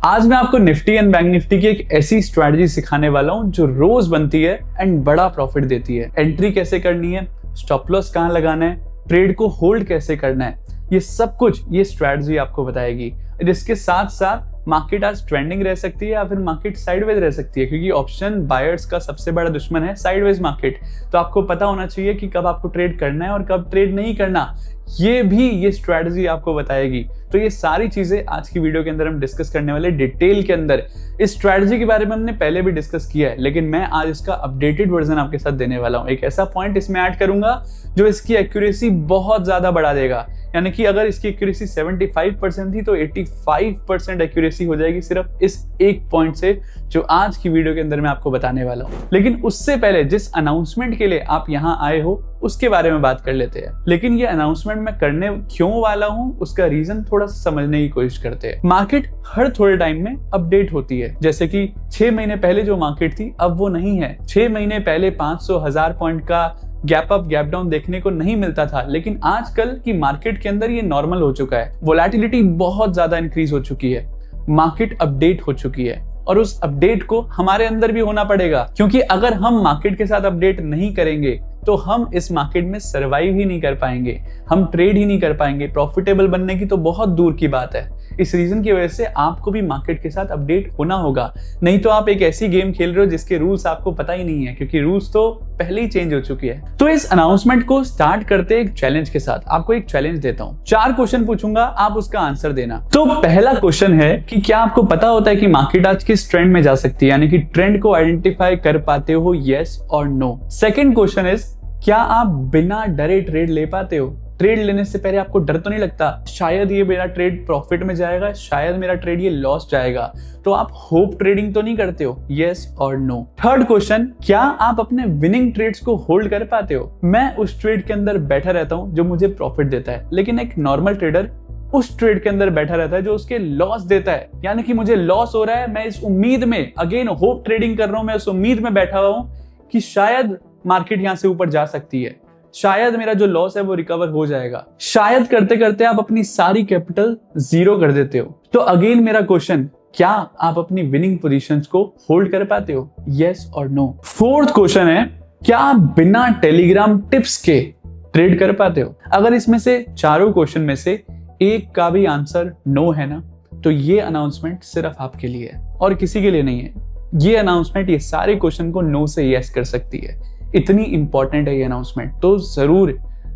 आज मैं आपको निफ्टी एंड बैंक निफ्टी की एक ऐसी स्ट्रैटेजी सिखाने वाला हूं जो रोज बनती है एंड बड़ा प्रॉफिट देती है। एंट्री कैसे करनी है, स्टॉप लॉस कहां लगाना है, ट्रेड को होल्ड कैसे करना है, ये सब कुछ ये स्ट्रैटेजी आपको बताएगी। इसके साथ साथ मार्केट आज ट्रेंडिंग रह सकती है या फिर मार्केट साइडवेज रह सकती है, क्योंकि ऑप्शन बायर्स का सबसे बड़ा दुश्मन है साइडवेज मार्केट। तो आपको पता होना चाहिए कि कब आपको ट्रेड करना है और कब ट्रेड नहीं करना, ये स्ट्रैटेजी आपको बताएगी। तो ये सारी चीजें आज की वीडियो के अंदर हम डिस्कस करने वाले डिटेल के अंदर। इस स्ट्रैटेजी के बारे में हमने पहले भी डिस्कस किया है, लेकिन मैं आज इसका अपडेटेड वर्जन आपके साथ देने वाला हूं। एक ऐसा पॉइंट इसमें ऐड करूंगा जो इसकी एक्यूरेसी बहुत ज्यादा बढ़ा देगा, यानी कि अगर इसकी एक्यूरेसी 75% थी तो 85% एक्यूरेसी हो जाएगी सिर्फ इस एक पॉइंट से, जो आज की वीडियो के अंदर मैं आपको बताने वाला हूं। लेकिन उससे पहले जिस अनाउंसमेंट के लिए आप यहां आए हो उसके बारे में बात कर लेते हैं। लेकिन ये अनाउंसमेंट मैं करने क्यों वाला हूं, उसका रीजन थोड़ा सा समझने की कोशिश करते हैं। मार्केट हर थोड़े टाइम में अपडेट होती है, जैसे कि 6 महीने पहले जो मार्केट थी अब वो नहीं है। 6 महीने पहले 500,000 पॉइंट का गैप अप गैप डाउन देखने को नहीं मिलता था, लेकिन आजकल की मार्केट के अंदर ये नॉर्मल हो चुका है। वोलेटिलिटी बहुत ज्यादा इंक्रीज हो चुकी है, मार्केट अपडेट हो चुकी है और उस अपडेट को हमारे अंदर भी होना पड़ेगा, क्योंकि अगर हम मार्केट के साथ अपडेट नहीं करेंगे तो हम इस मार्केट में सरवाइव ही नहीं कर पाएंगे, हम ट्रेड ही नहीं कर पाएंगे। प्रॉफिटेबल बनने की तो बहुत दूर की बात है। इस रीजन की वजह से आपको भी मार्केट के साथ अपडेट होना होगा, नहीं तो आप एक ऐसी गेम खेल रहे हो जिसके रूल्स आपको पता ही नहीं है, क्योंकि रूल्स तो पहले ही चेंज हो चुकी है। तो इस अनाउंसमेंट को स्टार्ट करते एक चैलेंज के साथ। आपको एक चैलेंज देता हूं, 4 क्वेश्चन पूछूंगा, आप उसका आंसर देना। तो पहला क्वेश्चन है कि क्या आपको पता होता है कि मार्केट आज किस ट्रेंड में जा सकती है, यानी कि ट्रेंड को आइडेंटिफाई कर पाते हो, यस और नो। सेकेंड क्वेश्चन इज, क्या आप बिना डरे ट्रेड ले पाते हो? ट्रेड लेने से पहले आपको डर तो नहीं लगता शायद ये मेरा ट्रेड प्रॉफिट में जाएगा, शायद मेरा ट्रेड ये लॉस जाएगा, तो आप होप ट्रेडिंग तो नहीं करते हो, यस और नो। थर्ड क्वेश्चन, क्या आप अपने विनिंग ट्रेड्स को होल्ड कर पाते हो? मैं उस ट्रेड के अंदर बैठा रहता हूं जो मुझे प्रॉफिट देता है, लेकिन एक नॉर्मल ट्रेडर उस ट्रेड के अंदर बैठा रहता है जो उसके लॉस देता है, यानी कि मुझे लॉस हो रहा है, मैं इस उम्मीद में, अगेन होप ट्रेडिंग कर रहा हूं, मैं उस उम्मीद में बैठा हुआ हूं कि शायद मार्केट यहां से ऊपर जा सकती है, शायद मेरा जो लॉस है वो रिकवर हो जाएगा। शायद करते करते आप अपनी सारी कैपिटल जीरो कर देते हो। तो अगेन मेरा क्वेश्चन, क्या आप अपनी विनिंग पोजीशंस को होल्ड कर पाते हो, यस और नो। फोर्थ क्वेश्चन है, क्या आप बिना टेलीग्राम टिप्स के ट्रेड कर पाते हो? अगर इसमें से चारों क्वेश्चन में से एक का भी आंसर नो है ना, तो ये अनाउंसमेंट सिर्फ आपके लिए है और किसी के लिए नहीं है। ये अनाउंसमेंट ये सारे क्वेश्चन को नो से यस कर सकती है, इतनी इंपॉर्टेंट है ये अनाउंसमेंट। तो जरूर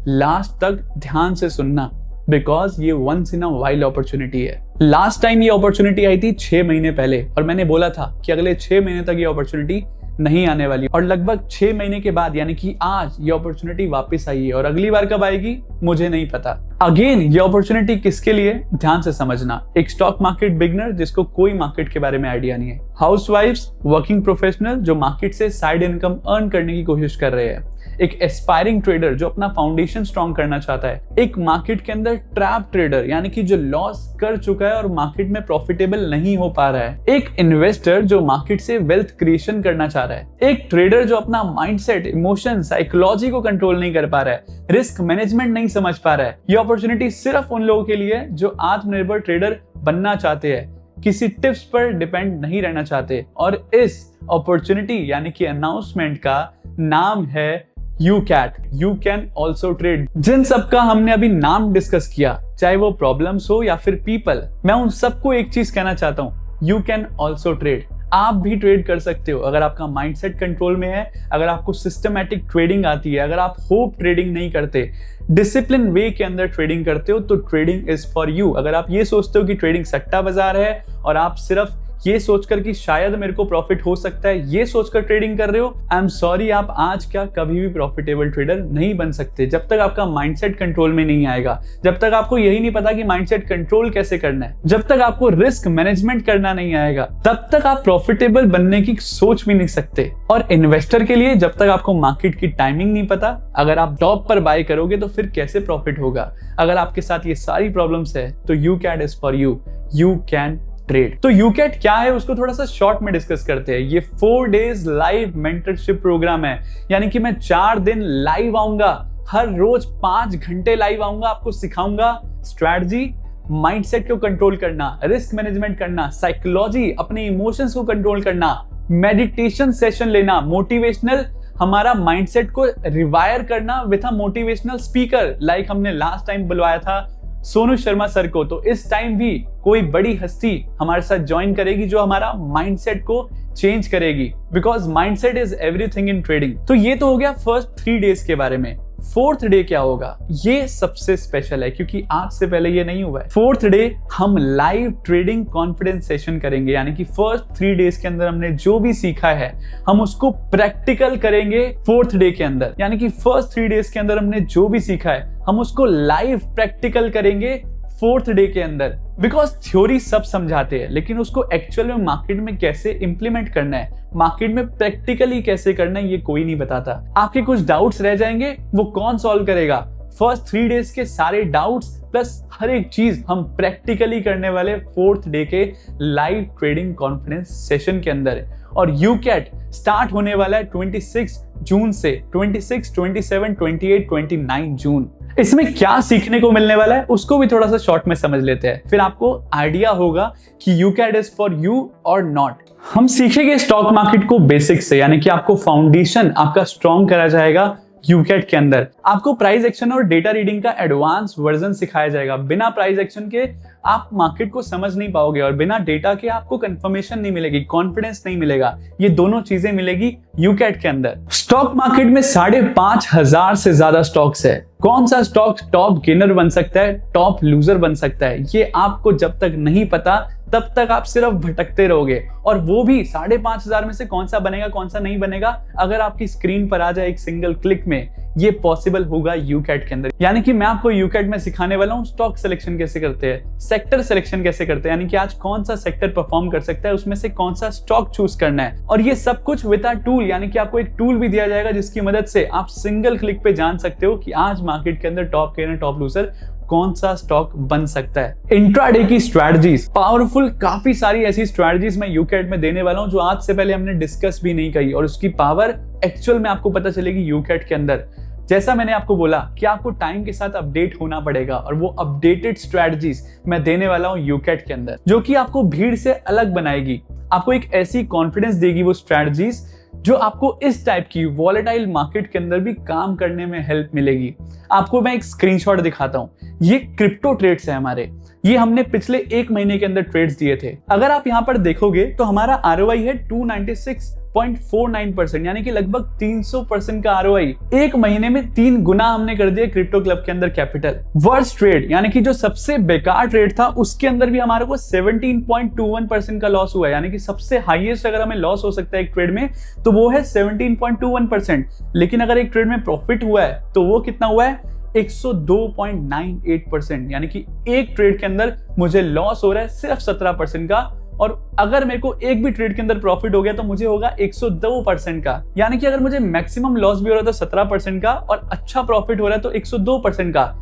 लास्ट तक ध्यान से सुनना, बिकॉज ये once in a wild opportunity है। लास्ट टाइम ये अपॉर्चुनिटी आई थी 6 महीने पहले, और मैंने बोला था कि अगले 6 महीने तक ये अपॉर्चुनिटी नहीं आने वाली, और लगभग 6 महीने के बाद यानी कि आज ये अपॉर्चुनिटी वापस आई है, और अगली बार कब आएगी मुझे नहीं पता। अगेन ये अपॉर्चुनिटी किसके लिए, ध्यान से समझना। एक स्टॉक मार्केट बिगनर जिसको कोई मार्केट के बारे में आइडिया नहीं है, हाउसवाइफ्स, वर्किंग प्रोफेशनल जो मार्केट से साइड इनकम अर्न करने की कोशिश कर रहे हैं, एक एस्पायरिंग ट्रेडर जो अपना फाउंडेशन स्ट्रॉन्ग करना चाहता है, एक मार्केट के अंदर ट्रैप ट्रेडर यानी कि जो लॉस कर चुका है और मार्केट में प्रॉफिटेबल नहीं हो पा रहा है, एक इन्वेस्टर जो मार्केट से वेल्थ क्रिएशन करना चाह रहा है, एक ट्रेडर जो अपना माइंडसेट, इमोशन, साइकोलॉजी को कंट्रोल नहीं कर पा रहा है, रिस्क मैनेजमेंट नहीं समझ पा रहा है। ये अपॉर्चुनिटी सिर्फ उन लोगों के लिए जो आत्मनिर्भर ट्रेडर बनना चाहते हैं, किसी टिप्स पर डिपेंड नहीं रहना चाहते। और इस अपॉर्चुनिटी यानी कि अनाउंसमेंट का नाम है यूकैट, यू कैन ऑल्सो ट्रेड। जिन सबका हमने अभी नाम डिस्कस किया, चाहे वो प्रॉब्लम्स हो या फिर पीपल, मैं उन सबको एक चीज कहना चाहता हूं, यू कैन ऑल्सो ट्रेड। आप भी ट्रेड कर सकते हो अगर आपका माइंडसेट कंट्रोल में है, अगर आपको सिस्टमैटिक ट्रेडिंग आती है, अगर आप होप ट्रेडिंग नहीं करते, डिसिप्लिन वे के अंदर ट्रेडिंग करते हो, तो ट्रेडिंग इज फॉर यू। अगर आप ये सोचते हो कि ट्रेडिंग सट्टा बाजार है और आप सिर्फ ये सोचकर कि शायद मेरे को प्रॉफिट हो सकता है, ये सोचकर ट्रेडिंग कर रहे हो, आई एम सॉरी, आप आज क्या कभी भी प्रॉफिटेबल ट्रेडर नहीं बन सकते जब तक आपका माइंडसेट कंट्रोल में नहीं आएगा, जब तक आपको यही नहीं पता कि माइंडसेट कंट्रोल कैसे करना है, जब तक आपको रिस्क मैनेजमेंट करना नहीं आएगा, तब तक आप प्रॉफिटेबल बनने की सोच भी नहीं सकते। और इन्वेस्टर के लिए, जब तक आपको मार्केट की टाइमिंग नहीं पता, अगर आप टॉप पर बाय करोगे तो फिर कैसे प्रॉफिट होगा? अगर आपके साथ ये सारी प्रॉब्लम्स है तो UCAT is for you, you can trade. तो यूकैट क्या है उसको थोड़ा सा शॉर्ट में डिस्कस करते हैं। ये 4 डेज लाइव मेंटरशिप प्रोग्राम है, यानी कि मैं 4 दिन लाइव आऊंगा, हर रोज 5 घंटे लाइव आऊंगा, आपको सिखाऊंगा स्ट्रैटेजी, माइंडसेट को कंट्रोल करना, रिस्क मैनेजमेंट करना, साइकोलॉजी, अपने इमोशंस को कंट्रोल करना, मेडिटेशन सेशन लेना, मोटिवेशनल हमारा माइंडसेट को रिवायर करना with a motivational speaker, like हमने लास्ट टाइम बुलवाया था सोनू शर्मा सर को। तो इस टाइम भी कोई बड़ी हस्ती हमारे साथ ज्वाइन करेगी जो हमारा माइंडसेट को चेंज करेगी, because mindset is everything in trading. तो ये तो हो गया फर्स्ट 3 डेज के बारे में। 4th डे क्या होगा, ये सबसे स्पेशल है क्योंकि आज से पहले ये नहीं हुआ है। 4th डे हम लाइव ट्रेडिंग कॉन्फिडेंस सेशन करेंगे, यानी कि फर्स्ट 3 डेज के अंदर हमने जो भी सीखा है हम उसको प्रैक्टिकल करेंगे 4th डे के अंदर। यानी कि फर्स्ट 3 डेज के अंदर हमने जो भी सीखा है हम उसको लाइव प्रैक्टिकल करेंगे 4th डे के अंदर। बिकॉज थ्योरी सब समझाते हैं, लेकिन उसको एक्चुअल में मार्केट में कैसे इंप्लीमेंट करना है, मार्केट में प्रैक्टिकली कैसे करना है, ये कोई नहीं बताता। आपके कुछ डाउट्स रह जाएंगे, वो कौन सॉल्व करेगा? फर्स्ट 3 डेज के सारे डाउट्स प्लस हर एक चीज हम प्रैक्टिकली करने वाले 4th डे के लाइव ट्रेडिंग कॉन्फिडेंस सेशन के अंदर है। और यूकैट स्टार्ट होने वाला है 26 जून से, 26, 27, 28, 29 जून। इसमें क्या सीखने को मिलने वाला है उसको भी थोड़ा सा शॉर्ट में समझ लेते हैं, फिर आपको आइडिया होगा कि यूकैट इज फॉर यू और नॉट। हम सीखेंगे स्टॉक मार्केट को बेसिक से, यानी कि आपको फाउंडेशन आपका स्ट्रॉन्ग करा जाएगा यूकैट के अंदर। आपको प्राइस एक्शन और डेटा रीडिंग का एडवांस वर्जन सिखाया जाएगा। बिना प्राइस एक्शन के आप मार्केट को समझ नहीं पाओगे और बिना डेटा के आपको कंफर्मेशन नहीं मिलेगी, कॉन्फिडेंस नहीं मिलेगा। ये दोनों चीजें मिलेगी यूकैट के अंदर। स्टॉक मार्केट में 5,500 से ज्यादा स्टॉक्स है। कौन सा स्टॉक टॉप गेनर बन सकता है, टॉप लूजर बन सकता है, ये आपको जब तक नहीं पता तब तक आप सिर्फ भटकते रहोगे। और वो भी 5,500 में से कौन सा बनेगा कौन सा नहीं बनेगा अगर आपकी स्क्रीन पर आ जाए एक सिंगल क्लिक में, ये पॉसिबल होगा यूकैट के अंदर। यानी कि मैं आपको यूकैट में सिखाने वाला हूँ स्टॉक सिलेक्शन कैसे करते हैं, सेक्टर सिलेक्शन कैसे करते हैं, यानी कि आज कौन सा सेक्टर परफॉर्म कर सकता है उसमें से कौन सा स्टॉक चूज करना है। और ये सब कुछ विद अ टूल, यानी कि आपको एक टूल भी दिया जाएगा जिसकी मदद से आप सिंगल क्लिक पे जान सकते हो कि आज मार्केट के अंदर टॉप गेनर टॉप लूजर कौन सा स्टॉक बन सकता है। इंट्राडे की स्ट्रैटेजीज पावरफुल, काफी सारी ऐसी स्ट्रैटेजीज मैं यूकैट में देने वाला हूं जो आज से पहले हमने डिस्कस भी नहीं करी, और उसकी पावर एक्चुअल में आपको पता चलेगी यूकैट के अंदर। जैसा मैंने आपको बोला कि आपको टाइम के साथ अपडेट होना पड़ेगा, और वो अपडेटेड स्ट्रैटेजीज मैं देने वाला हूं यूकैट के अंदर, जो कि आपको भीड़ से अलग बनाएगी। आपको एक ऐसी कॉन्फिडेंस देगी वो स्ट्रैटेजीज जो आपको इस टाइप की वॉलेटाइल मार्केट के अंदर भी काम करने में हेल्प मिलेगी। आपको मैं एक स्क्रीनशॉट दिखाता हूं। ये क्रिप्टो ट्रेड्स है हमारे, ये हमने पिछले 1 महीने के अंदर ट्रेड्स दिए थे। अगर आप यहां पर देखोगे तो हमारा आरओआई है 296.49%, यानी कि लगभग 300% का आरओआई। 1 महीने में 3 गुना हमने कर दिया क्रिप्टो क्लब के अंदर कैपिटल। वर्स्ट ट्रेड, यानी कि जो सबसे बेकार ट्रेड था उसके अंदर भी हमारे को 17.21% का लॉस हुआ है, यानी कि सबसे हाईएस्ट अगर हमें लॉस हो सकता है एक ट्रेड में तो वो है 17.21%। लेकिन अगर एक ट्रेड में प्रॉफिट हुआ है तो वो कितना हुआ है 102.98%, यानी कि एक ट्रेड के अंदर मुझे लॉस हो रहा है सिर्फ 17% का, और अगर मेरे को एक भी ट्रेड के अंदर प्रॉफिट हो गया तो मुझे होगा 102% का। यानी कि अगर मुझे मैक्सिमम लॉस भी हो रहा है तो 17% का, और अच्छा प्रॉफिट हो रहा है तो 102% का।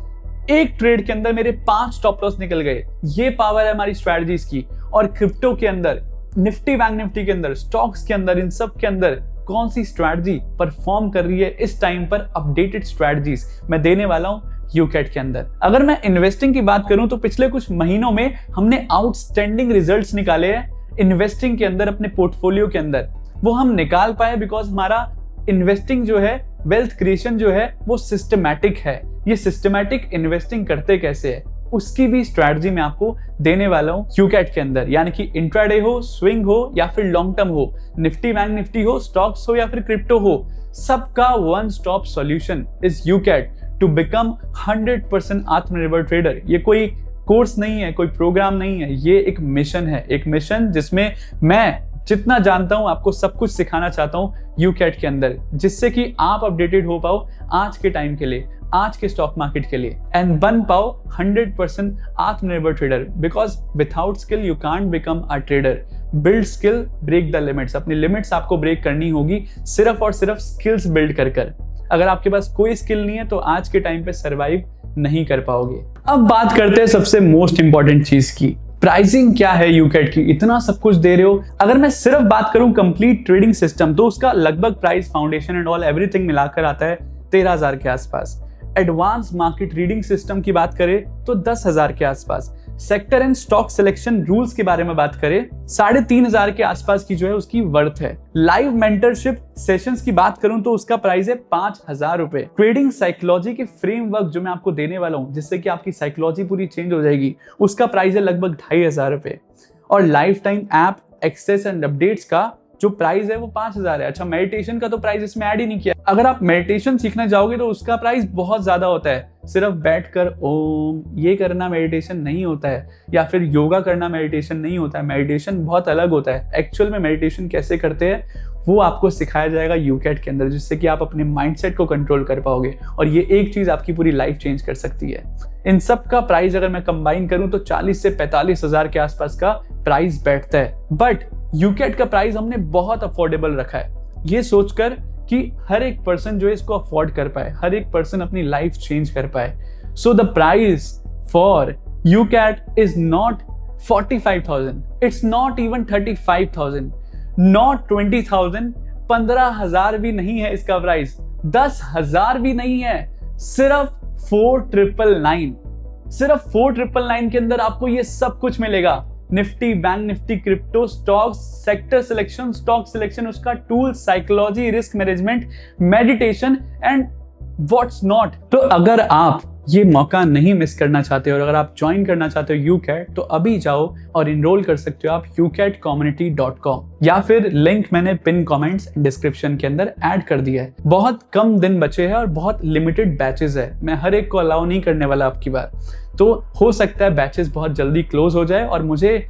एक ट्रेड के अंदर मेरे 5 स्टॉप लॉस निकल गए। ये पावर है हमारी स्ट्रैटेजीज की। और क्रिप्टो के अंदर, निफ्टी बैंक निफ्टी के अंदर, स्टॉक्स के अंदर, इन सब के अंदर कौन सी स्ट्रैटेजी परफॉर्म कर रही है इस टाइम पर, अपडेटेड स्ट्रैटेजीज मैं देने वाला हूं यूकैट के अंदर। अगर मैं इन्वेस्टिंग की बात करूं तो पिछले कुछ महीनों में हमने आउटस्टैंडिंग रिजल्ट्स निकाले हैं इन्वेस्टिंग के अंदर, अपने पोर्टफोलियो के अंदर। वो हम निकाल पाए बिकॉज हमारा इन्वेस्टिंग जो है, वेल्थ क्रिएशन जो है वो सिस्टमैटिक है। ये सिस्टमैटिक इन्वेस्टिंग करते कैसे है उसकी भी स्ट्रैटेजी मैं आपको देने वाला हूं यूकैट के अंदर। यानी कि इंट्राडे हो, स्विंग हो या फिर लॉन्ग टर्म हो, निफ्टी बैंक निफ्टी हो, स्टॉक्स हो या फिर क्रिप्टो हो, सबका one stop solution is UCAT to become 100% आत्मनिर्भर ट्रेडर। ये कोई कोर्स नहीं है, कोई प्रोग्राम नहीं है, ये एक मिशन है। एक मिशन जिसमें मैं जितना जानता हूं आपको सब कुछ सिखाना चाहता हूं यूकैट के अंदर, जिससे कि आप अपडेटेड हो पाओ आज के टाइम के लिए, आज के स्टॉक मार्केट के लिए, एंड बन पाओ 100% आत्मनिर्भर trader. Because without skill you can't become a trader. Build skill, break the limits. अपनी लिमिट्स आपको ब्रेक करनी होगी सिर्फ और सिर्फ स्किल्स बिल्ड कर। अगर आपके पास कोई स्किल नहीं है तो आज के टाइम पे सर्वाइव नहीं कर पाओगे। अब बात करते हैं सबसे मोस्ट इंपॉर्टेंट चीज की, प्राइसिंग क्या है यूकैट की। इतना सब कुछ दे रहे हो, अगर मैं सिर्फ बात करूं कंप्लीट ट्रेडिंग सिस्टम तो उसका लगभग price, foundation and all everything मिलाकर आता है 13,000 के आसपास। एडवांस मार्केट रीडिंग सिस्टम की बात करें तो 10,000 के आसपास। Sector and stock selection rules के बारे में बात करें, 3,500 के आसपास की जो है उसकी वर्थ है। लाइव मेंटरशिप सेशंस की बात करूं तो उसका प्राइस है 5,000 रुपए। ट्रेडिंग साइकोलॉजी के फ्रेमवर्क जो मैं आपको देने वाला हूं, जिससे कि आपकी साइकोलॉजी पूरी चेंज हो जाएगी, उसका प्राइस है लगभग 2,500 रुपए। और life time app access and updates का जो प्राइस है वो 5,000 है। अच्छा, मेडिटेशन का तो प्राइस इसमें ऐड ही नहीं किया। अगर आप मेडिटेशन सीखना चाहोगे तो उसका प्राइस बहुत ज्यादा होता है। सिर्फ बैठकर ओम ये करना मेडिटेशन नहीं होता है, या फिर योगा करना मेडिटेशन नहीं होता है। मेडिटेशन बहुत अलग होता है। एक्चुअल में मेडिटेशन कैसे करते हैं वो आपको सिखाया जाएगा यूकैट के अंदर, जिससे कि आप अपने माइंडसेट को कंट्रोल कर पाओगे, और ये एक चीज आपकी पूरी लाइफ चेंज कर सकती है। इन सब का प्राइस अगर मैं कंबाइन करूं तो 40 से 45,000 के आसपास का प्राइस बैठता है। बट यूकैट का प्राइस हमने बहुत अफोर्डेबल रखा है, ये सोचकर कि हर एक पर्सन जो है इसको अफोर्ड कर पाए, हर एक पर्सन अपनी लाइफ चेंज कर पाए। So the price for UCAT is not 45,000, it's not even 35,000, not 20,000, 15,000 भी नहीं है इसका प्राइस, 10,000 भी नहीं है, सिर्फ 4,999। सिर्फ 4,999 के अंदर आपको ये सब कुछ मिलेगा। Nifty, bank Nifty, crypto, stocks, sector selection, stock selection, उसका tool, psychology, risk management, meditation and what's not. तो अगर आप ये मौका नहीं मिस करना चाहते हो और अगर आप ज्वाइन करना चाहते हो यूकैट, तो अभी जाओ और इनरोल कर सकते हो आप ucatcommunity.com, या फिर लिंक मैंने पिन कमेंट्स डिस्क्रिप्शन के अंदर ऐड कर दिया है। बहुत कम दिन बचे हैं और बहुत लिमिटेड बैचेस है, मैं हर एक को अलाउ नहीं करने वाला आपकी बार, तो हो सकता है बैचेस बहुत जल्दी क्लोज हो जाए और मुझे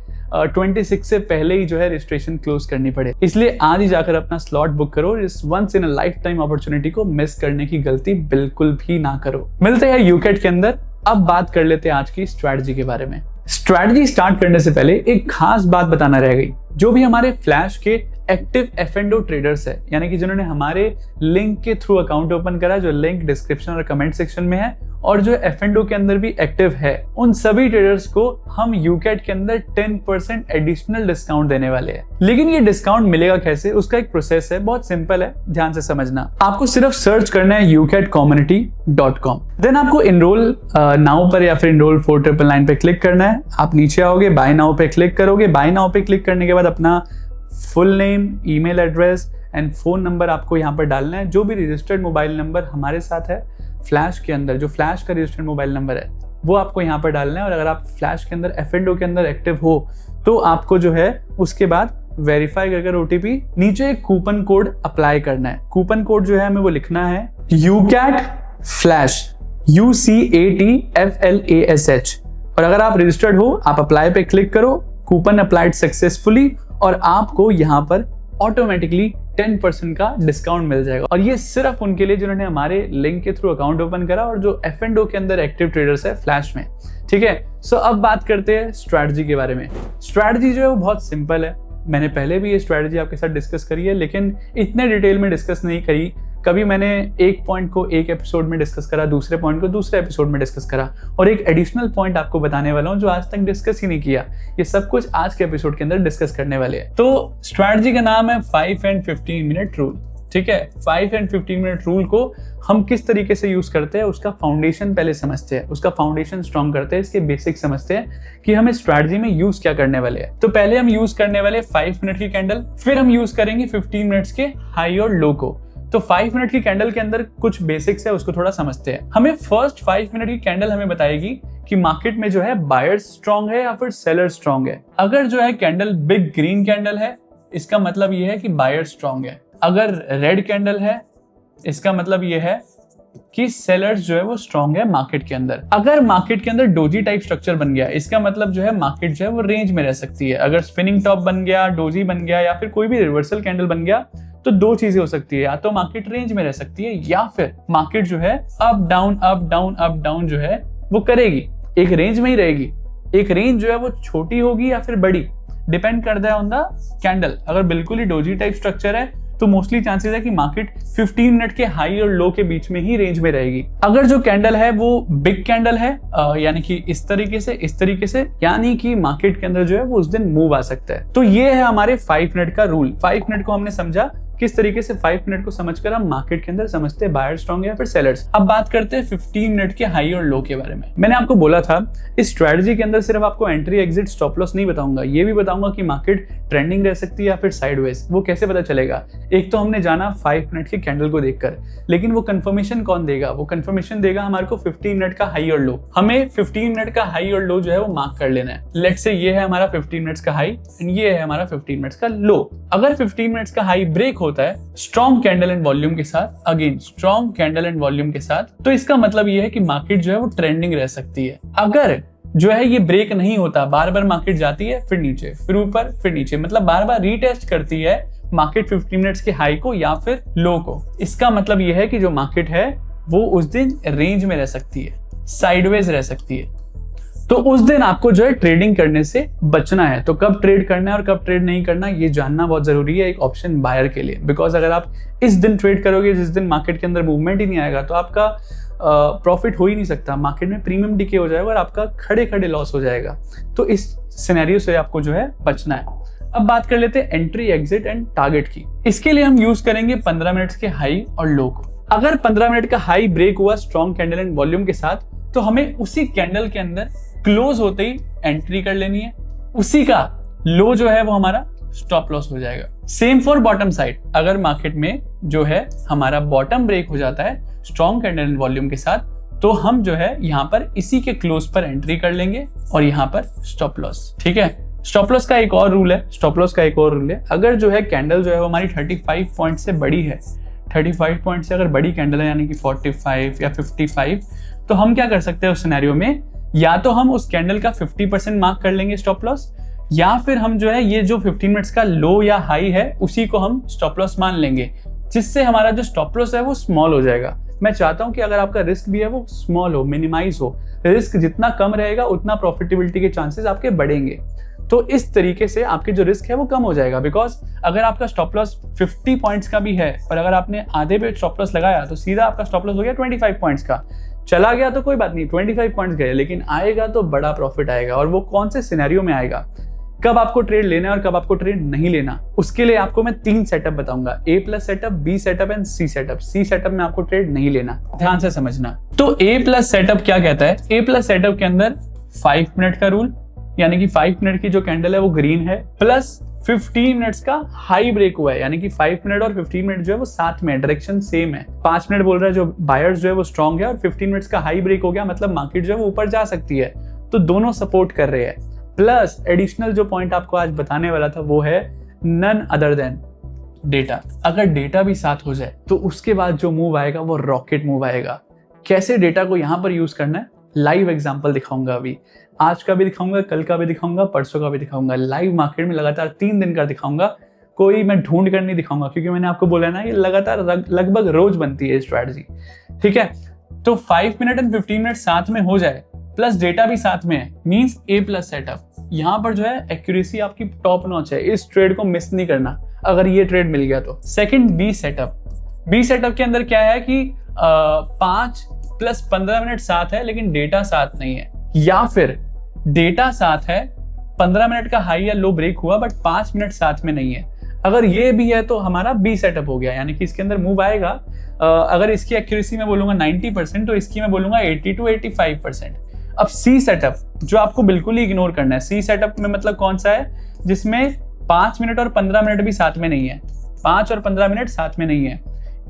26 से पहले ही जो है रजिस्ट्रेशन क्लोज करनी पड़े। इसलिए आज ही जाकर अपना स्लॉट बुक करो, इस once in a life time opportunity को मिस करने की गलती बिल्कुल भी ना करो। मिलते हैं यूकैट के अंदर। अब बात कर लेते हैं आज की स्ट्रैटेजी के बारे में। स्ट्रैटेजी स्टार्ट करने से पहले एक खास बात बताना रह गई। जो भी हमारे फ्लैश के एक्टिव F&O ट्रेडर्स है, यानी कि जिन्होंने हमारे लिंक के थ्रू अकाउंट ओपन करा, जो लिंक डिस्क्रिप्शन और कमेंट सेक्शन में है, और जो F&O के अंदर भी एक्टिव है, उन सभी ट्रेडर्स को हम यूकैट के अंदर 10% एडिशनल डिस्काउंट देने वाले हैं। लेकिन ये डिस्काउंट मिलेगा कैसे, उसका एक प्रोसेस है, बहुत सिंपल है, ध्यान से समझना। आपको सिर्फ सर्च करना है ucatcommunity.com, देन आपको इनरोल नाउ पर या फिर इनरोल 4,999 पे क्लिक करना है। आप नीचे आओगे, बाय नाउ पे क्लिक करोगे। बाय नाउ पे क्लिक करने के बाद अपना full name, email address and phone number आपको यहाँ पर डालना है। जो भी रजिस्टर्ड मोबाइल नंबर हमारे साथ है फ्लैश के अंदर, जो फ्लैश का रजिस्टर्ड मोबाइल नंबर है, वो आपको यहाँ पर डालना है। और अगर आप फ्लैश के अंदर F&O के अंदर एक्टिव हो तो आपको जो है उसके बाद वेरीफाई कर OTP, नीचे एक कूपन कोड अप्लाई करना है। कूपन कोड जो है हमें वो लिखना है यूकैट फ्लैश, UCATFLASH। और अगर आप रजिस्टर्ड हो, आप अप्लाई पे क्लिक करो, कूपन अप्लाइड सक्सेसफुली, और आपको यहाँ पर ऑटोमेटिकली 10% का डिस्काउंट मिल जाएगा। और ये सिर्फ उनके लिए जिन्होंने हमारे लिंक के थ्रू अकाउंट ओपन करा और जो F&O के अंदर एक्टिव ट्रेडर्स है फ्लैश में। ठीक है, सो अब बात करते हैं स्ट्रैटेजी के बारे में। स्ट्रैटेजी जो है वो बहुत सिंपल है। मैंने पहले भी ये स्ट्रैटेजी आपके साथ डिस्कस करी है, लेकिन इतने डिटेल में डिस्कस नहीं करी। कभी मैंने एक पॉइंट को एक एपिसोड में डिस्कस करा, दूसरे पॉइंट को दूसरे एपिसोड में डिस्कस करा, और एक एडिशनल पॉइंट आपको बताने वाला हूं जो आज तक डिस्कस ही नहीं किया। ये सब कुछ आज के एपिसोड के अंदर डिस्कस करने वाले हैं। तो स्ट्रैटेजी का नाम है 5 and 15 मिनट रूल। ठीक है, 5 and 15 मिनट रूल को हम किस तरीके से यूज करते हैं, उसका फाउंडेशन पहले समझते हैं, उसका फाउंडेशन स्ट्रॉन्ग करते हैं, इसके बेसिक समझते हैं कि हमें स्ट्रैटेजी में यूज क्या करने वाले हैं। तो पहले हम यूज करने वाले 5 मिनट की कैंडल, फिर हम यूज करेंगे 15 मिनट्स के हाई और लो को। तो 5 मिनट की कैंडल के अंदर कुछ बेसिक्स है, उसको थोड़ा समझते हैं। हमें फर्स्ट 5 मिनट की कैंडल हमें बताएगी कि मार्केट में जो है बायर्स स्ट्रॉन्ग है या फिर सेलर स्ट्रॉन्ग है। अगर जो है कैंडल बिग ग्रीन कैंडल है, इसका मतलब ये है कि बायर स्ट्रॉन्ग है। अगर रेड कैंडल है, इसका मतलब ये है कि सेलर्स जो है वो स्ट्रॉन्ग है मार्केट के अंदर। अगर मार्केट के अंदर डोजी टाइप स्ट्रक्चर बन गया, इसका मतलब जो है मार्केट जो है वो रेंज में रह सकती है। अगर स्पिनिंग टॉप बन गया, डोजी बन गया, या फिर कोई भी रिवर्सल कैंडल बन गया, तो दो चीजें हो सकती है, या तो मार्केट रेंज में रह सकती है, या फिर मार्केट जो है up down up down up down जो है वो करेगी, एक रेंज में ही रहेगी। एक रेंज जो है वो छोटी होगी या फिर बड़ी, डिपेंड करता है ऑन द कैंडल। अगर बिल्कुल ही डोजी टाइप स्ट्रक्चर है तो मोस्टली चांसेस है कि मार्केट 15 मिनट के हाई और लो के बीच में ही रेंज में रहेगी। अगर जो कैंडल है वो बिग कैंडल है, यानी कि इस तरीके से, यानी कि मार्केट के अंदर जो है वो उस दिन मूव आ सकता है। तो ये है हमारे 5 मिनट का रूल। 5 मिनट को हमने समझा किस तरीके से 5 मिनट को समझकर हम मार्केट के अंदर समझते हैं बायर स्ट्रॉन्ग या फिर सेलर्स। अब बात करते हैं 15 मिनट के हाई और लो के बारे में। मैंने आपको बोला था इस स्ट्रेटजी के अंदर सिर्फ आपको एंट्री एग्जिट स्टॉप लॉस नहीं बताऊंगा, ये भी बताऊंगा कि मार्केट ट्रेंडिंग रह सकती है या फिर साइडवेज। वो कैसे पता चलेगा? एक तो हमने जाना 5 मिनट के कैंडल को देखकर, लेकिन वो कंफर्मेशन कौन देगा? वो कंफर्मेशन देगा हमारे को 15 मिनट का हाई और लो। हमें 15 मिनट का हाई और लो जो है वो मार्क कर लेना है। लेट्स से ये है हमारा 15 मिनट्स का हाई एंड ये है हमारा 15 मिनट्स का लो। अगर 15 मिनट्स का हाई ब्रेक होता है स्ट्रॉन्ग कैंडल एंड वॉल्यूम के साथ, again strong candle and volume के साथ, तो इसका मतलब ये है कि मार्केट जो है वो ट्रेंडिंग रह सकती है। अगर जो है ये ब्रेक नहीं होता, बार बार मार्केट जाती है फिर नीचे फिर ऊपर फिर नीचे, मतलब बार बार रीटेस्ट करती है मार्केट 15 मिनट्स के हाई को या फिर लो को, इसका मतलब ये है कि जो मार्केट है वो उस दिन रेंज में रह सकती है, साइडवेज रह सकती है। तो उस दिन आपको जो है ट्रेडिंग करने से बचना है। तो कब ट्रेड करना है और कब ट्रेड नहीं करना ये जानना बहुत जरूरी है एक ऑप्शन बायर के लिए। बिकॉज अगर आप इस दिन ट्रेड करोगे जिस दिन मार्केट के अंदर मूवमेंट ही नहीं आएगा तो आपका प्रॉफिट हो ही नहीं सकता, मार्केट में प्रीमियम डिके हो जाएगा और आपका खड़े खड़े लॉस हो जाएगा। तो इस सिनेरियो से आपको जो है बचना है। अब बात कर लेते हैं एंट्री एग्जिट एंड टारगेट की। इसके लिए हम यूज करेंगे 15 मिनट्स के हाई और लो को। अगर 15 मिनट का हाई ब्रेक हुआ स्ट्रॉन्ग कैंडल एंड वॉल्यूम के साथ, तो हमें उसी कैंडल के अंदर क्लोज होते ही एंट्री कर लेनी है। उसी का लो जो है वो हमारा स्टॉप लॉस हो जाएगा। सेम फॉर बॉटम साइड, अगर मार्केट में जो है हमारा बॉटम ब्रेक हो जाता है स्ट्रॉन्ग कैंडल एंड वॉल्यूम के साथ, तो हम जो है यहाँ पर इसी के क्लोज पर एंट्री कर लेंगे और यहाँ पर स्टॉप लॉस। ठीक है, स्टॉप लॉस का एक और रूल है, अगर जो है कैंडल जो है वो हमारी 35 पॉइंट से बड़ी है, 35 पॉइंट से अगर बड़ी कैंडल है यानी कि 45 या 55, तो हम क्या कर सकते हैं उस सिनेरियो में, या तो हम उस कैंडल का 50% मार्क कर लेंगे स्टॉप लॉस, या फिर हम जो है ये जो 15 मिनट्स का लो या हाई है उसी को हम स्टॉप लॉस मान लेंगे, जिससे हमारा जो स्टॉप लॉस है वो स्मॉल हो जाएगा। मैं चाहता हूं कि अगर आपका रिस्क भी है वो स्मॉल हो, मिनिमाइज हो। रिस्क जितना कम रहेगा उतना प्रॉफिटेबिलिटी के चांसेस आपके बढ़ेंगे। तो इस तरीके से आपके जो रिस्क है वो कम हो जाएगा। बिकॉज अगर आपका स्टॉप लॉस 50 पॉइंट्स का भी है और अगर आपने आधे पे स्टॉप लॉस लगाया तो सीधा आपका स्टॉप लॉस हो गया 25 पॉइंट्स का। चला गया तो कोई बात नहीं, 25 पॉइंट्स गए, लेकिन आएगा तो बड़ा प्रॉफिट आएगा। और वो कौन से सिनेरियो में आएगा, कब आपको ट्रेड लेना है और कब आपको ट्रेड नहीं लेना, उसके लिए आपको मैं 3 सेटअप बताऊंगा, A+ setup, B setup and C setup. C setup में आपको ट्रेड नहीं लेना, ध्यान से समझना। तो A+ सेटअप क्या कहता है? A+ सेटअप के अंदर 5 मिनट का रूल, यानी कि 5 मिनट की जो कैंडल है वो ग्रीन है, प्लस 15 मिनट्स का हाई ब्रेक हुआ है, यानी कि 5 मिनट और 15 मिनट जो है वो साथ में, डायरेक्शन सेम है। 5 मिनट बोल रहा है जो बायर्स जो है वो स्ट्रॉन्ग है और 15 मिनट्स का हाई ब्रेक हो गया, मतलब मार्केट जो है वो ऊपर जा सकती है। तो दोनों सपोर्ट कर रहे हैं। प्लस एडिशनल जो पॉइंट आपको आज बताने वाला था वो है नन अदर देन डेटा। अगर डेटा भी साथ हो जाए तो उसके बाद जो मूव आएगा वो रॉकेट मूव आएगा। कैसे डेटा को यहाँ पर यूज करना है, लाइव एग्जांपल दिखाऊंगा। अभी आज का भी दिखाऊंगा, कल का भी दिखाऊंगा, परसों का भी दिखाऊंगा। लाइव मार्केट में लगातार 3 दिन का दिखाऊंगा, कोई मैं ढूंढ कर नहीं दिखाऊंगा, क्योंकि मैंने आपको बोला ना ये लगातार लगभग रोज बनती है स्ट्रैटेजी। ठीक है, तो 5 मिनट एंड 15 मिनट साथ में हो जाए, प्लस डेटा भी साथ में है, मींस A+ सेटअप। यहाँ पर जो है एक्यूरेसी आपकी टॉप नॉच है, इस ट्रेड को मिस नहीं करना अगर ये ट्रेड मिल गया तो। सेकंड B सेटअप के अंदर क्या है कि 5 + 15 मिनट साथ है लेकिन डेटा साथ नहीं है, या फिर डेटा साथ है, 15 मिनट का हाई या लो ब्रेक हुआ बट 5 मिनट साथ में नहीं है। अगर ये भी है तो हमारा B सेटअप हो गया, यानी कि इसके अंदर मूव आएगा। अगर इसकी एक्यूरेसी में बोलूंगा 90% तो इसकी मैं बोलूंगा 80 to 85%। अब C सेटअप जो आपको बिल्कुल ही इग्नोर करना है। C सेटअप में मतलब कौन सा है, जिसमें 5 मिनट और 15 मिनट भी साथ में नहीं है, 5 और 15 मिनट साथ में नहीं है,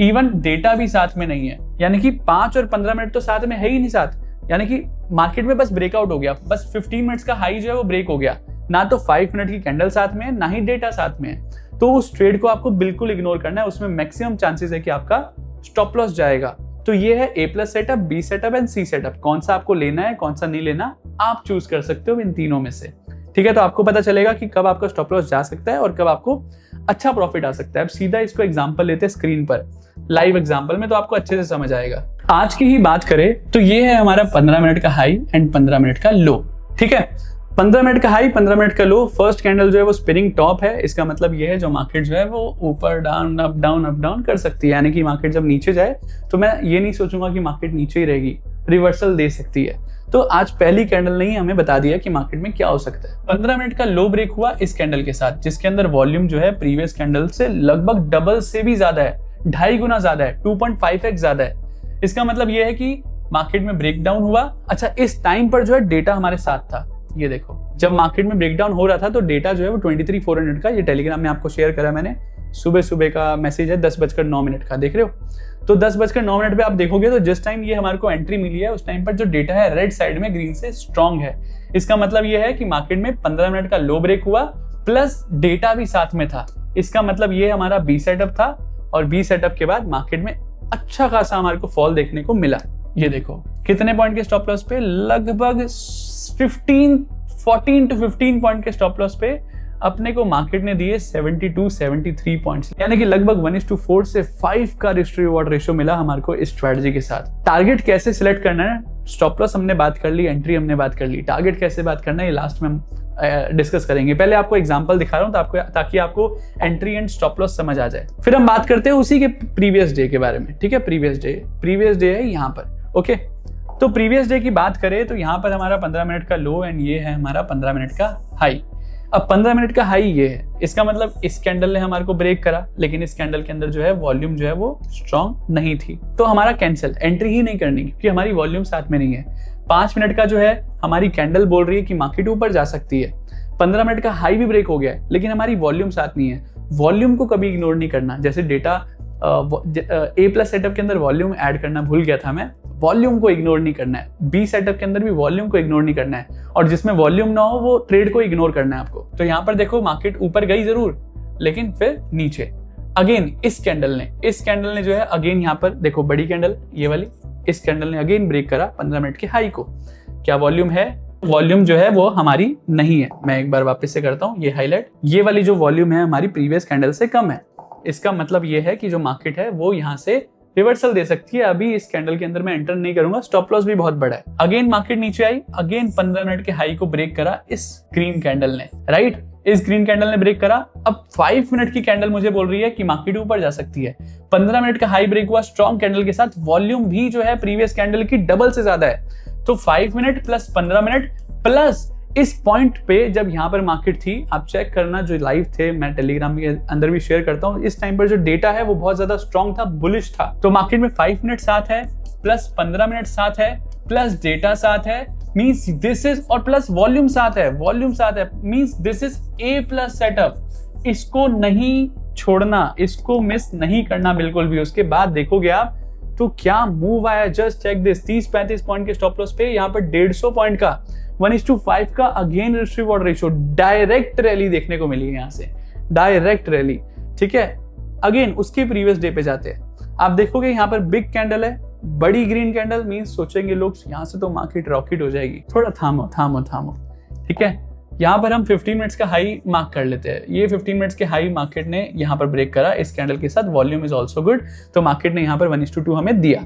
इवन डेटा भी साथ में नहीं है, यानी कि 5 और 15 मिनट तो साथ में है ही नहीं साथ, यानी कि मार्केट में बस ब्रेकआउट हो गया, बस 15 मिनट्स का हाई जो है वो ब्रेक हो गया, ना तो 5 मिनट की कैंडल साथ में है ना ही डेटा साथ में है। तो उस ट्रेड को आपको बिल्कुल इग्नोर करना है, उसमें मैक्सिमम चांसेस है कि आपका स्टॉप लॉस जाएगा। तो ये है A+ setup, B setup and C setup. कौन सा आपको लेना है कौन सा नहीं लेना आप चूज कर सकते हो इन तीनों में से। ठीक है, तो आपको पता चलेगा कि कब आपका स्टॉप लॉस जा सकता है और कब आपको अच्छा प्रॉफिट आ सकता है। अब सीधा इसको एग्जांपल लेते हैं स्क्रीन पर, लाइव एग्जांपल में, तो आपको अच्छे से समझ आएगा। आज की ही बात करें तो ये है हमारा 15 मिनट का हाई एंड 15 मिनट का लो। ठीक है, 15 मिनट का हाई 15 मिनट का लो। फर्स्ट कैंडल जो है वो स्पिनिंग टॉप है, इसका मतलब ये है जो मार्केट जो है वो ऊपर डाउन अप डाउन कर सकती है, यानी कि मार्केट जब नीचे जाए तो मैं ये नहीं सोचूंगा कि मार्केट नीचे ही रहेगी, रिवर्सल दे सकती है। तो आज पहली कैंडल ने ही हमें बता दिया कि मार्केट में क्या हो सकता है। 15 मिनट का लो ब्रेक हुआ इस कैंडल के साथ, जिसके अंदर वॉल्यूम जो है प्रीवियस कैंडल से लगभग डबल से भी ज्यादा है, 2.5 गुना ज्यादा है, 2.5x ज्यादा है। इसका मतलब यह है कि मार्केट में ब्रेकडाउन हुआ। अच्छा, इस टाइम पर जो है डेटा हमारे साथ था। ये देखो, जब मार्केट में ब्रेकडाउन हो रहा था तो डेटा जो है वो 23,400 का, ये टेलीग्राम में आपको शेयर करा मैंने, सुबह का मैसेज है 10:09 का, देख रहे हो। तो 10:09 पे आप देखोगे तो जिस टाइम ये हमारे को एंट्री मिली है उस टाइम पर जो डेटा है रेड साइड में ग्रीन से स्ट्रॉन्ग है। इसका मतलब ये है कि मार्केट में 15 मिनट का लो ब्रेक हुआ प्लस डेटा भी साथ में था। इसका मतलब ये हमारा बी सेटअप था और बी सेटअप के बाद मार्केट में अच्छा खासा हमारे को फॉल देखने को मिला। ये देखो कितने पॉइंट के स्टॉप लॉस पे, लगभग 14 to 15 पॉइंट के स्टॉप लॉस पे अपने को मार्केट ने दिए 73 पॉइंट्स, यानी कि लगभग 1:4 से 5 का रिस्क रिवॉर्ड रेशियो मिला हमारे को इस स्ट्रेटजी के साथ। टारगेट कैसे सिलेक्ट करना है, स्टॉप लॉस हमने बात कर ली, एंट्री हमने बात कर ली, टारगेट कैसे बात करना है ये लास्ट में हम डिस्कस करेंगे। पहले आपको एग्जांपल दिखा रहा हूं ताकि आपको एंट्री एंड स्टॉप लॉस समझ आ जाए। फिर हम बात करते हैं उसी के प्रीवियस डे के बारे में, ठीक है। प्रीवियस डे है यहाँ पर, ओके। तो प्रीवियस डे की बात करें तो यहाँ पर हमारा 15 मिनट का लो एंड ये है हमारा 15 मिनट का हाई। अब 15 मिनट का हाई ये है, इसका मतलब इस कैंडल ने हमारे को ब्रेक करा, लेकिन इस कैंडल के अंदर जो है वॉल्यूम जो है वो स्ट्रॉन्ग नहीं थी, तो हमारा कैंसिल, एंट्री ही नहीं करनी क्योंकि हमारी वॉल्यूम साथ में नहीं है। 5 मिनट का जो है हमारी कैंडल बोल रही है कि मार्केट ऊपर जा सकती है। 15 मिनट का हाई भी ब्रेक हो गया है, लेकिन हमारी वॉल्यूम साथ नहीं है। वॉल्यूम को कभी इग्नोर नहीं करना। जैसे डेटा ए प्लस सेटअप के अंदर वॉल्यूम ऐड करना भूल गया था मैं, वॉल्यूम को इग्नोर नहीं करना है। बी सेटअप के अंदर भी वॉल्यूम को इग्नोर नहीं करना है, और जिसमें वॉल्यूम ना हो वो ट्रेड को इग्नोर करना है आपको। तो यहाँ पर देखो मार्केट ऊपर गई जरूर, लेकिन फिर नीचे। अगेन इस कैंडल ने जो है अगेन यहाँ पर देखो बड़ी कैंडल ये वाली, इस कैंडल ने अगेन ब्रेक करा 15 मिनट के हाई को। क्या वॉल्यूम है? वॉल्यूम जो है वो हमारी नहीं है। मैं एक बार वापस से करता हूँ ये हाईलाइट, ये वाली जो वॉल्यूम है हमारी प्रीवियस कैंडल से कम है। इसका मतलब ये है कि जो मार्केट है वो यहाँ से रिवर्सल दे सकती है। अभी इस कैंडल के अंदर मैं एंटर नहीं करूंगा, स्टॉप लॉस भी बहुत बड़ा है। अगेन मार्केट नीचे आई, अगेन 15 मिनट के हाई को ब्रेक करा इस ग्रीन कैंडल ने, राइट। इस ग्रीन कैंडल ने ब्रेक करा। अब 5 मिनट की कैंडल मुझे बोल रही है कि मार्केट ऊपर जा सकती है। 15 मिनट का हाई ब्रेक हुआ स्ट्रॉन्ग कैंडल के साथ, वॉल्यूम भी जो है प्रीवियस कैंडल की डबल से ज्यादा है। तो 5 मिनट प्लस 15 मिनट प्लस इस पॉइंट पे जब यहाँ पर मार्केट थी, आप चेक करना जो लाइव थे, मैं टेलीग्राम के अंदर भी शेयर करता हूँ, इस टाइम पर जो डेटा है वो बहुत ज्यादा स्ट्रॉन्ग था, बुलिश था। तो मार्केट में 5 मिनट साथ है प्लस 15 मिनट साथ है प्लस डेटा साथ है, मींस दिस इज, और प्लस वॉल्यूम साथ है, means this is a plus setup. इसको नहीं छोड़ना, इसको मिस नहीं करना बिल्कुल भी। उसके बाद देखोगे आप तो क्या मूव आया, जस्ट चेक दिस। 30-35 पॉइंट के स्टॉप लॉस पे यहाँ पर 150 पॉइंट का 1:5 का again risk reward ratio, direct rally देखने को मिली है यहाँ से, डायरेक्ट रैली, ठीक है। अगेन उसके प्रीवियस डे पे जाते हैं, आप देखोगे यहाँ पर बिग कैंडल है, बड़ी ग्रीन कैंडल, मींस सोचेंगे लोग यहाँ से तो मार्केट रॉकेट हो जाएगी। थोड़ा थामो, ठीक है। यहाँ पर हम 15 मिनट्स का हाई मार्क कर लेते हैं। ये 15 मिनट्स के हाई मार्केट ने यहाँ पर ब्रेक करा इस कैंडल के साथ, वॉल्यूम इज ऑल्सो गुड, तो मार्केट ने यहाँ पर 1:2 हमें दिया।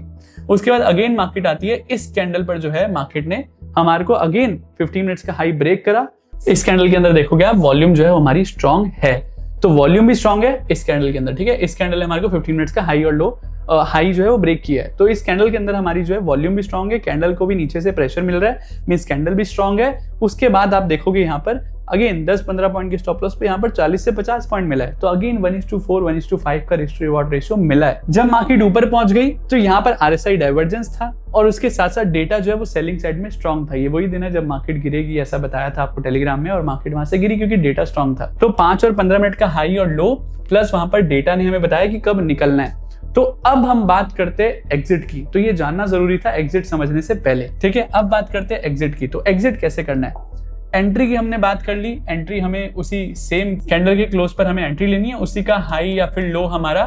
उसके बाद अगेन मार्केट आती है, इस कैंडल पर जो है मार्केट ने हमारे को अगेन 15 मिनट्स का हाई ब्रेक करा। इस कैंडल के अंदर देखोगे आप वॉल्यूम जो है हमारी स्ट्रॉन्ग है, तो वॉल्यूम भी स्ट्रॉन्ग है इस कैंडल के अंदर, ठीक है। इस कैंडल ने हमारे को 15 मिनट्स का हाई और लो हाई जो है वो ब्रेक किया है, तो इस कैंडल के अंदर हमारी जो है वॉल्यूम भी स्ट्रॉन्ग है, कैंडल को भी नीचे से प्रेशर मिल रहा है, मींस कैंडल भी स्ट्रॉन्ग है। उसके बाद आप देखोगे यहाँ पर अगेन 10-15 पॉइंट के स्टॉप लॉस पे यहाँ पर 40 से 50 पॉइंट मिला है, तो अगेन 1:4 1:5 का रिस्क रिवॉर्ड रेशियो मिला है। जब मार्केट ऊपर पहुंच गई तो यहाँ पर RSI डाइवर्जेंस था और उसके साथ साथ डेटा जो है वो सेलिंग साइड में स्ट्रॉन्ग था। ये वही दिन है जब मार्केट गिरेगी ऐसा बताया था आपको टेलीग्राम में, और मार्केट वहां से गिरी क्योंकि डेटा स्ट्रॉन्ग था। तो 5 और 15 मिनट का हाई और लो प्लस वहां पर डेटा ने हमें बताया कि कब निकलना है। तो अब हम बात करते हैं एग्जिट की, तो ये जानना जरूरी था एग्जिट समझने से पहले, ठीक है। अब बात करते हैं एग्जिट की, तो एग्जिट कैसे करना है। एंट्री की हमने बात कर ली, एंट्री हमें उसी सेम कैंडल के क्लोज पर हमें एंट्री लेनी है, उसी का हाई या फिर लो हमारा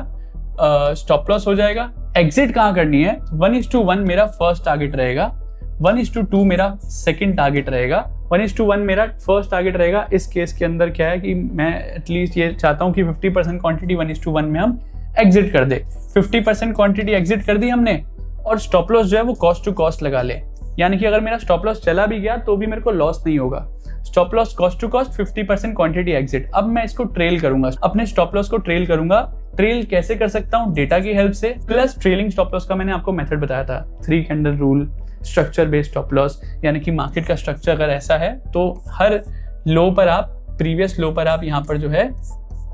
स्टॉप लॉस हो जाएगा। एग्जिट कहाँ करनी है, 1:1 मेरा फर्स्ट टारगेट रहेगा, 1:2 मेरा सेकंड टारगेट रहेगा, 1:1 मेरा फर्स्ट टारगेट रहेगा। इस केस के अंदर क्या है कि मैं एटलीस्ट ये चाहता हूँ कि 50% क्वांटिटी 1:1 में हम एग्जिट कर दे। 50% क्वांटिटी एग्जिट कर दी हमने, और स्टॉप लॉस जो है वो कॉस्ट टू कॉस्ट लगा ले, यानी कि अगर मेरा स्टॉप लॉस चला भी गया तो भी मेरे को लॉस नहीं होगा। Stop loss cost to cost 50% quantity exit. अब मैं इसको ट्रेल करूंगा, अपने स्टॉप लॉस को ट्रेल करूंगा। ट्रेल कैसे कर सकता हूं, डेटा की हेल्प से, प्लस ट्रेलिंग स्टॉप लॉस का मैंने आपको मेथड बताया था, 3 candle rule, structure based stop loss, यानी कि मार्केट का स्ट्रक्चर अगर ऐसा है तो हर लो पर आप, प्रीवियस लो पर आप यहाँ पर जो है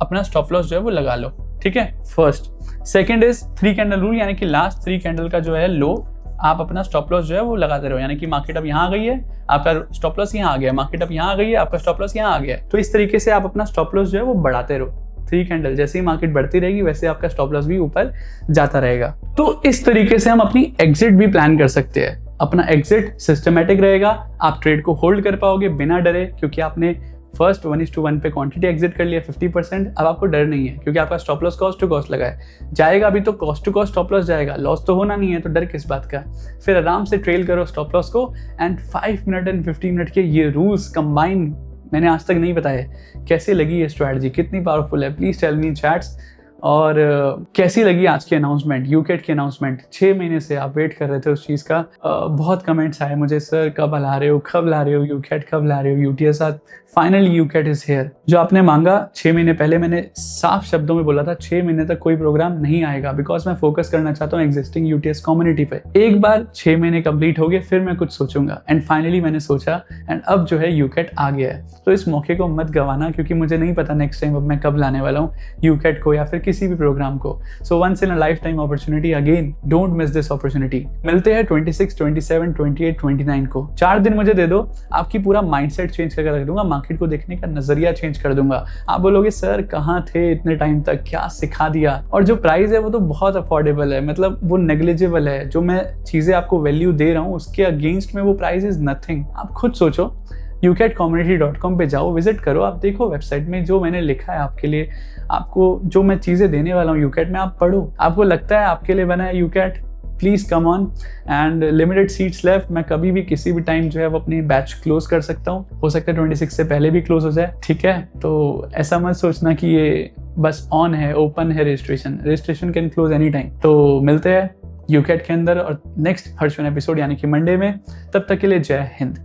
अपना स्टॉप लॉस जो है वो लगा लो, ठीक है, first. Second is 3 candle rule, यानी कि लास्ट 3 कैंडल का जो है लो आप अपना स्टॉप लॉस जो है वो लगाते रहो, यानी कि मार्केट अब यहाँ आ गई है, आपका स्टॉप लॉस यहाँ आ गया, मार्केट अब यहाँ आ गई है, आपका स्टॉप लॉस यहाँ आ गया, तो इस तरीके से आप अपना स्टॉप लॉस जो है वो बढ़ाते रहो। 3 कैंडल, जैसे ही मार्केट बढ़ती रहेगी वैसे आपका स्टॉप लॉस भी ऊपर जाता रहेगा। तो इस तरीके से हम अपनी एग्जिट भी प्लान कर सकते हैं। अपना एग्जिट सिस्टमेटिक रहेगा, आप ट्रेड को होल्ड कर पाओगे बिना डरे, क्योंकि आपने फर्स्ट 1:1 पे क्वांटिटी एग्जिट कर लिया 50%। अब आपको डर नहीं है क्योंकि आपका stop loss cost to cost लगा है, जाएगा अभी तो cost to cost stop loss जाएगा, लॉस तो होना नहीं है, तो डर किस बात का। फिर आराम से ट्रेल करो स्टॉप लॉस को, एंड 5 मिनट एंड 15 मिनट के ये रूल्स कंबाइन मैंने आज तक नहीं बताया। कैसे लगी ये स्ट्रैटेजी, कितनी पावरफुल है, please tell me in chats. और कैसी लगी आज की अनाउंसमेंट, यूकेट की अनाउंसमेंट। 6 महीने से आप वेट कर रहे थे उस चीज़ का। बहुत कमेंट्स आए मुझे, सर कब ला रहे हो, कब ला रहे हो यूकेट, कब ला रहे हो UTS. Finally UCAT is here. जो आपने मांगा 6 महीने पहले, मैंने साफ शब्दों में बोला था 6 महीने तक कोई प्रोग्राम नहीं आएगा, बिकॉज मैं फोकस करना चाहता हूँ एग्जिस्टिंग यूटीएस कम्युनिटी पे। एक बार 6 महीने कंप्लीट हो गए फिर मैं कुछ सोचूंगा, एंड फाइनली मैंने सोचा, एंड अब जो है यूकेट आ गया है। तो इस मौके को मत गंवाना, क्योंकि मुझे नहीं पता नेक्स्ट टाइम अब मैं कब लाने वाला हूँ यूकेट को या फिर किसी भी प्रोग्राम को। So once in a life time opportunity, again don't miss this opportunity. मिलते हैं 26, 27, 28, 29 को। 4 दिन मुझे दे दो, आपकी पूरा माइंडसेट चेंज करके रख दूंगा, मार्केट को देखने का नजरिया चेंज कर दूंगा। आप बोलोगे सर कहाँ थे इतने टाइम तक, क्या सिखा दिया। और जो प्राइस है वो तो बहुत अफोर्डेबल है, मतलब वो नेग्लिजिबल है। जो मैं चीजें आपको वैल्यू दे रहा हूँ उसके अगेंस्ट में वो प्राइस इज नथिंग। आप खुद सोचो, ucatcommunity.com पे जाओ, विजिट करो, आप देखो वेबसाइट में जो मैंने लिखा है आपके लिए, आपको जो मैं चीज़ें देने वाला हूँ यूकेट में, आप पढ़ो। आपको लगता है आपके लिए बना है UCAT, please come on. And limited seats left, मैं कभी भी किसी भी टाइम जो है वो अपनी बैच क्लोज कर सकता हूँ, हो सकता है 26 से पहले भी क्लोज हो जाए, ठीक है। तो ऐसा मत सोचना कि ये बस ऑन है, ओपन है registration can close any time. तो मिलते हैं यूकेट के अंदर और नेक्स्ट हर्षवन एपिसोड यानी कि मंडे में। तब तक के लिए जय हिंद।